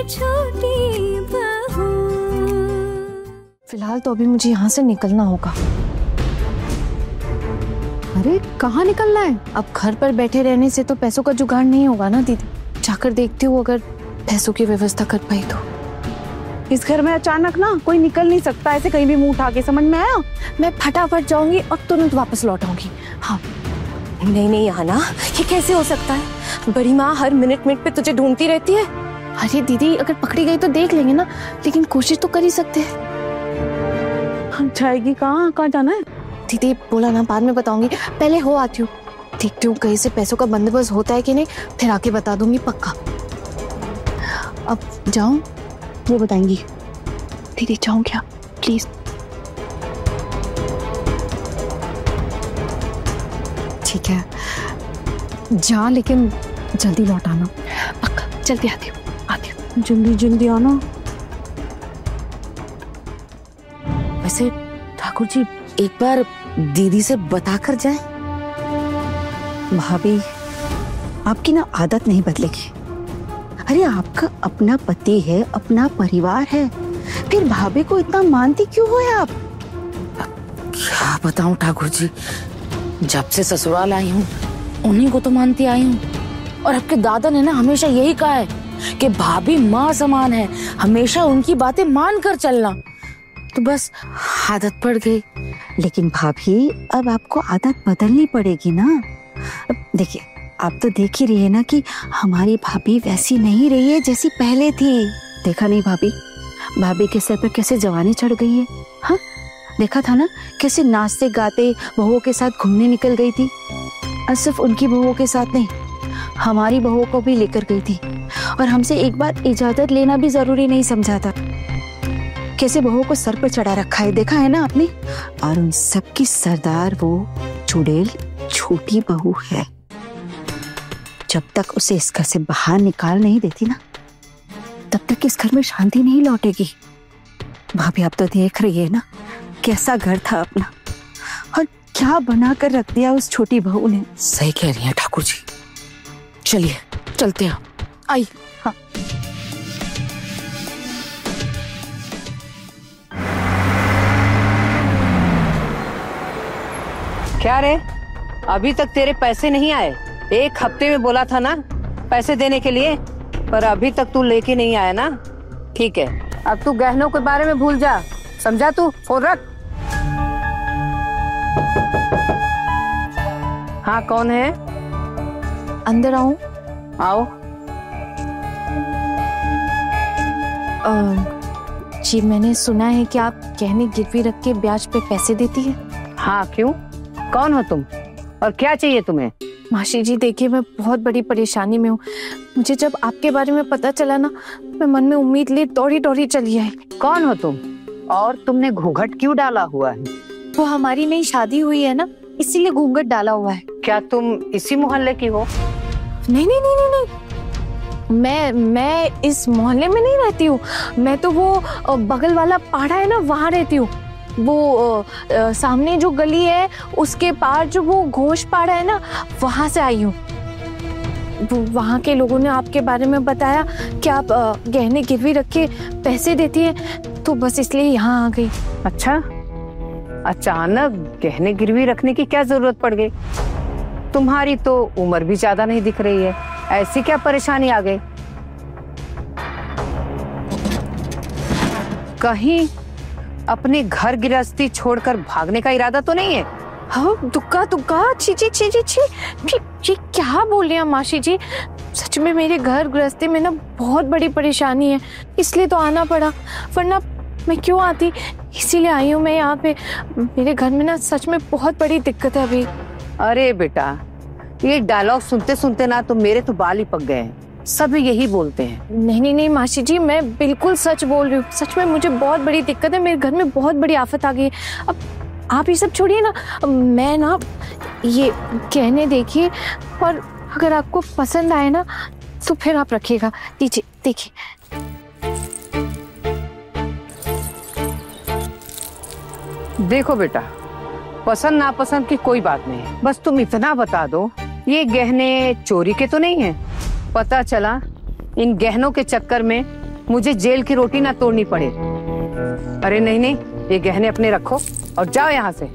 छोटी बहू। फिलहाल तो अभी मुझे यहाँ से निकलना होगा। अरे कहाँ निकलना है? अब घर पर बैठे रहने से तो पैसों का जुगाड़ नहीं होगा ना दीदी। जाकर देखती हूँ, अगर पैसों की व्यवस्था कर पाई तो। इस घर में अचानक ना कोई निकल नहीं सकता ऐसे कहीं भी मुंह उठा के, समझ में आया? मैं फटाफट जाऊंगी और तुरंत वापस लौट आऊंगी। हाँ। नहीं नहीं आना, ये कैसे हो सकता है? बड़ी माँ हर मिनट मिनट पे तुझे ढूंढती रहती है। अरे दीदी, अगर पकड़ी गई तो देख लेंगे ना, लेकिन कोशिश तो कर ही सकते हैं। जाएगी कहाँ? कहाँ जाना है? दीदी बोला ना, बाद में बताऊंगी, पहले हो आती हूँ, देखती हूँ कहीं से पैसों का बंदोबस्त होता है कि नहीं, फिर आके बता दूंगी पक्का। अब जाऊं? वो बताएंगी। दीदी जाऊं क्या प्लीज? ठीक है जा, लेकिन जल्दी लौट आना पक्का। जल्दी आती हूँ। जल्दी जल्दी आना। वैसे ठाकुर जी एक बार दीदी से बता कर जाए। भाभी आपकी ना आदत नहीं बदलेगी। अरे आपका अपना पति है, अपना परिवार है, फिर भाभी को इतना मानती क्यों हो आप? क्या बताऊं ठाकुर जी, जब से ससुराल आई हूँ उन्हीं को तो मानती आई हूँ। और आपके दादा ने ना हमेशा यही कहा है कि भाभी माँ समान है, हमेशा उनकी बातें मान कर चलना। तो बस आदत पड़ गई। लेकिन भाभी अब आपको आदत बदलनी पड़ेगी ना। अब देखिए, आप तो देख ही रही है ना कि हमारी भाभी वैसी नहीं रही है जैसी पहले थी। देखा नहीं भाभी के सर पर कैसे जवानी चढ़ गई है? हाँ देखा था ना, कैसे नाचते गाते बहुओं के साथ घूमने निकल गई थी। और सिर्फ उनकी बहुओं के साथ नहीं, हमारी बहुओं को भी लेकर गई थी। और हमसे एक बार इजाजत लेना भी जरूरी नहीं समझा था। कैसे बहुओं को सर पर चढ़ा रखा है, देखा है ना आपने? और उन सबकी सरदार वो चुड़ैल छोटी बहू है। जब तक उसे इस घर से बाहर निकाल नहीं देती ना, तब तक इस घर में शांति नहीं लौटेगी। भाभी आप तो देख रही है ना कैसा घर था अपना, और क्या बना कर रख दिया उस छोटी बहू ने। सही कह रही हैं ठाकुर जी। चलिए चलते हैं। आई। हाँ। क्या रे, अभी तक तेरे पैसे नहीं आए? एक हफ्ते में बोला था ना पैसे देने के लिए, पर अभी तक तू लेके नहीं आया ना। ठीक है, अब तू गहनों के बारे में भूल जा, समझा? तू फोन रख। हाँ कौन है? अंदर आऊं? आओ। जी मैंने सुना है कि आप गहने गिरवी रख के ब्याज पे पैसे देती है। हाँ क्यों, कौन हो तुम और क्या चाहिए तुम्हें? मासी जी देखिए, मैं बहुत बड़ी परेशानी में हूँ। मुझे जब आपके बारे में पता चला ना, मैं मन में उम्मीद लिए दौड़ी दौड़ी चली आई। कौन हो तुम और तुमने घूंघट क्यों डाला हुआ है? वो हमारी नई शादी हुई है ना, इसीलिए घूंघट डाला हुआ है। क्या तुम इसी मोहल्ले की हो? नहीं नहीं नहीं नहीं, नहीं। मैं इस मोहल्ले में नहीं रहती हूँ। मैं तो वो बगल वाला पाड़ा है ना, वहाँ रहती हूँ। वो सामने जो गली है उसके पार जो वो घोष पाड़ा है ना, वहां से आई हूँ। वहां के लोगों ने आपके बारे में बताया कि आप गहने गिरवी रख के पैसे देती हैं, तो बस इसलिए यहाँ आ गई। अच्छा, अचानक गहने गिरवी रखने की क्या जरूरत पड़ गई? तुम्हारी तो उम्र भी ज्यादा नहीं दिख रही है, ऐसी क्या परेशानी आ गई? कहीं अपनी घर गृहस्थी छोड़कर भागने का इरादा तो नहीं है? हाँ दुक्का दुक्का, छी छी छी छी छी, ये क्या बोल रहे हैं मासी जी? सच में मेरे घर गृहस्थी में ना बहुत बड़ी परेशानी है, इसलिए तो आना पड़ा, वरना मैं क्यों आती? इसीलिए आई हूँ मैं यहाँ पे। मेरे घर में ना सच में बहुत बड़ी दिक्कत है अभी। अरे बेटा, ये डायलॉग सुनते सुनते ना तो मेरे तो बाल ही पक गए हैं। सब यही बोलते हैं। नहीं नहीं नहीं मासी जी, मैं बिल्कुल सच बोल रही हूँ। सच में मुझे बहुत बड़ी दिक्कत है, मेरे घर में बहुत बड़ी आफत आ गई है। अब आप ये सब छोड़िए ना, मैं ना ये कहने देखिए, और अगर आपको पसंद आए ना तो फिर आप रखिएगा। दीजिए देखिए। देखो बेटा, पसंद नापसंद की कोई बात नहीं है, बस तुम इतना बता दो ये गहने चोरी के तो नहीं है? पता चला इन गहनों के चक्कर में मुझे जेल की रोटी ना तोड़नी पड़े। अरे नहीं नहीं, ये गहने अपने रखो और जाओ यहाँ से।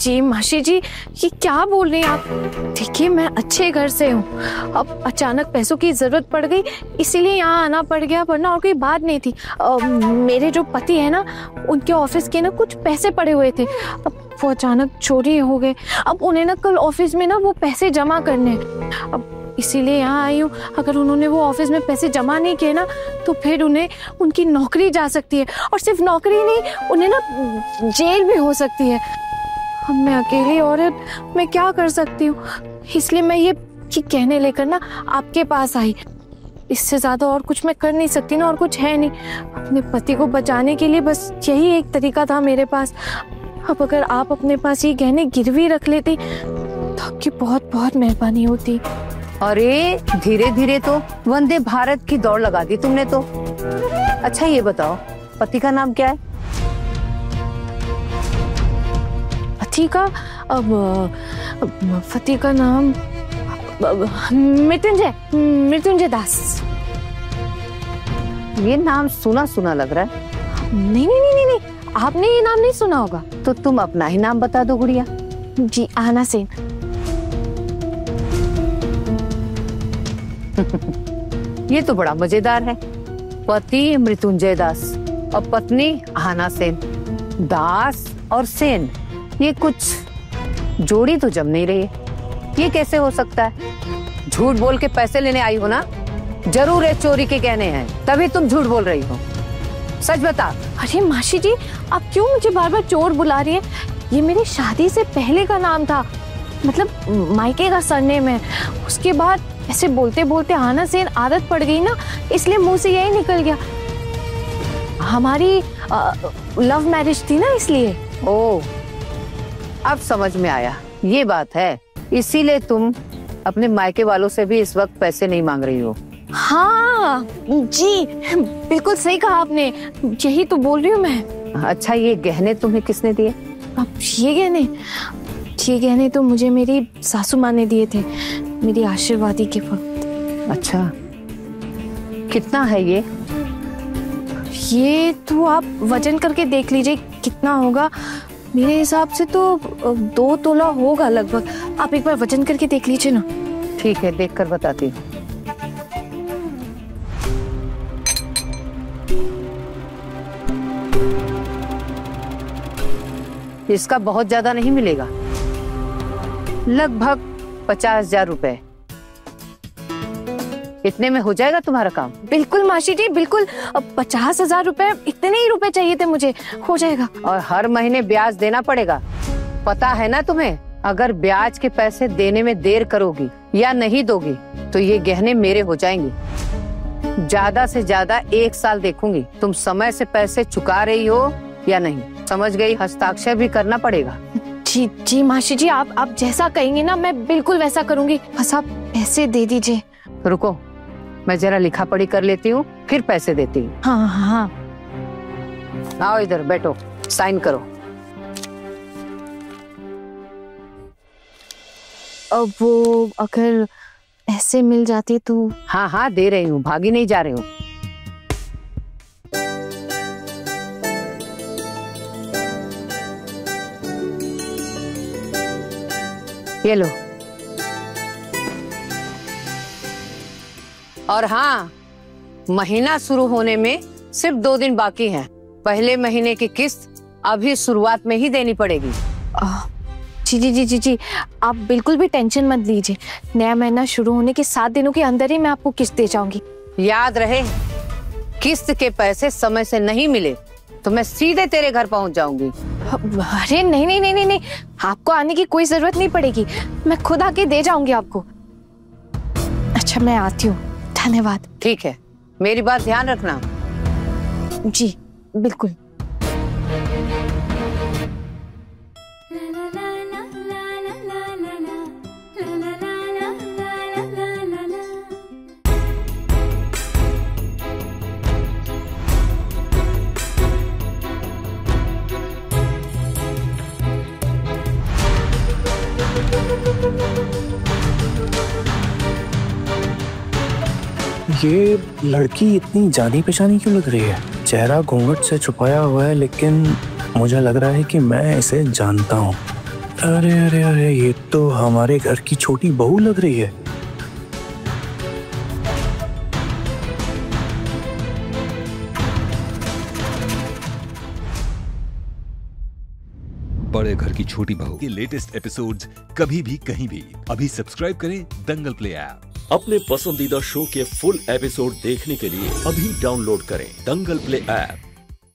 जी मासी जी, ये क्या बोल रही हैं आप? देखिए मैं अच्छे घर से हूँ, अब अचानक पैसों की जरूरत पड़ गई इसीलिए यहाँ आना पड़ गया, वरना और कोई बात नहीं थी। मेरे जो पति है ना, उनके ऑफिस के ना कुछ पैसे पड़े हुए थे, अब वो अचानक चोरी हो गए। अब उन्हें ना कल ऑफिस में ना वो पैसे जमा करने, अब इसीलिए यहाँ आई हूँ। अगर उन्होंने वो ऑफिस में पैसे जमा नहीं किए ना तो फिर उन्हें उनकी नौकरी जा सकती है, और सिर्फ नौकरी नहीं, उन्हें ना जेल भी हो सकती है। अब मैं अकेली औरत, मैं क्या कर सकती हूँ, इसलिए मैं ये कहने लेकर ना आपके पास आई। इससे ज्यादा और कुछ मैं कर नहीं सकती ना, और कुछ है नहीं। अपने पति को बचाने के लिए बस यही एक तरीका था मेरे पास। अब अगर आप अपने पास ये गहने गिरवी रख लेती तो आपकी बहुत बहुत मेहरबानी होती। अरे धीरे धीरे तो वंदे भारत की दौड़ लगा दी तुमने तो। अच्छा ये बताओ, पति का नाम क्या है? पति का पति का नाम मृत्युंजय दास। ये नाम सुना सुना लग रहा है। नहीं नहीं नहीं नहीं, आपने ये नाम नहीं सुना होगा। तो तुम अपना ही नाम बता दो गुड़िया। जी आना सेन। ये तो बड़ा मजेदार है। पति मृत्युंजय दास और पत्नी आना सेन। दास और सेन, ये कुछ जोड़ी तो जम नहीं रही है। ये कैसे हो सकता है? झूठ बोल के पैसे लेने आई हो ना? जरूर है चोरी के गहने हैं, तभी तुम झूठ बोल रही हो। सच बता। अरे मासी जी, आप क्यों मुझे बार बार चोर बुला रही हैं? ये मेरी शादी से पहले का नाम था, मतलब मायके का सरनेम है। उसके बाद ऐसे बोलते बोलते आना सेन आदत पड़ गई ना, इसलिए मुंह से यही निकल गया। हमारी लव मैरिज थी ना, इसलिए। ओह, अब समझ में आया, ये बात है। इसीलिए तुम अपने मायके वालों से भी इस वक्त पैसे नहीं मांग रही हो। हाँ जी, बिल्कुल सही कहा आपने, यही तो बोल रही हूँ मैं। अच्छा, ये गहने तुम्हें किसने दिए? अब ये गहने तो मुझे मेरी सासू माँ ने दिए थे, मेरी आशीर्वादी के वक्त। अच्छा, कितना है ये? ये तो आप वजन करके देख लीजिए कितना होगा। मेरे हिसाब से तो 2 तोला होगा लगभग। आप एक बार वजन करके देख लीजिए ना। ठीक है, देख कर बताती हूँ। इसका बहुत ज्यादा नहीं मिलेगा, लगभग 50,000 रुपए। इतने में हो जाएगा तुम्हारा काम? बिल्कुल मासी जी, बिल्कुल। 50,000 रुपए, इतने ही रुपए चाहिए थे मुझे, हो जाएगा। और हर महीने ब्याज देना पड़ेगा, पता है ना तुम्हें? अगर ब्याज के पैसे देने में देर करोगी या नहीं दोगी तो ये गहने मेरे हो जाएंगे। ज्यादा से ज्यादा 1 साल देखूंगी तुम समय से पैसे चुका रही हो या नहीं। समझ गई? हस्ताक्षर भी करना पड़ेगा। जी जी मासी जी, आप जैसा कहेंगे ना मैं बिल्कुल वैसा करूंगी, बस आप पैसे दे दीजिए। रुको, मैं जरा लिखा पढ़ी कर लेती हूँ, फिर पैसे देती हूँ। हाँ हाँ, आओ इधर बैठो, साइन करो। अब वो अगर पैसे मिल जाते तो? हाँ हाँ, दे रही हूँ, भागी नहीं जा रही हूँ। ये लो। और हाँ, महीना शुरू होने में सिर्फ 2 दिन बाकी हैं। पहले महीने की किस्त अभी शुरुआत में ही देनी पड़ेगी। जी जी जी जी जी, आप बिल्कुल भी टेंशन मत लीजिए। नया महीना शुरू होने के 7 दिनों के अंदर ही मैं आपको किस्त दे जाऊंगी। याद रहे, किस्त के पैसे समय से नहीं मिले तो मैं सीधे तेरे घर पहुंच जाऊंगी। अरे नहीं नहीं नहीं नहीं नहीं, आपको आने की कोई जरूरत नहीं पड़ेगी, मैं खुद आके दे जाऊंगी आपको। अच्छा, मैं आती हूँ, धन्यवाद। ठीक है, मेरी बात ध्यान रखना। जी बिल्कुल। ये लड़की इतनी जानी पहचानी क्यों लग रही है? चेहरा घूंघट से छुपाया हुआ है, लेकिन मुझे लग रहा है कि मैं इसे जानता हूँ। अरे अरे अरे, ये तो हमारे घर की छोटी बहू लग रही है। बड़े घर की छोटी बहू के लेटेस्ट एपिसोड्स कभी भी कहीं भी अभी सब्सक्राइब करें दंगल प्ले ऐप। अपने पसंदीदा शो के फुल एपिसोड देखने के लिए अभी डाउनलोड करें दंगल प्ले ऐप।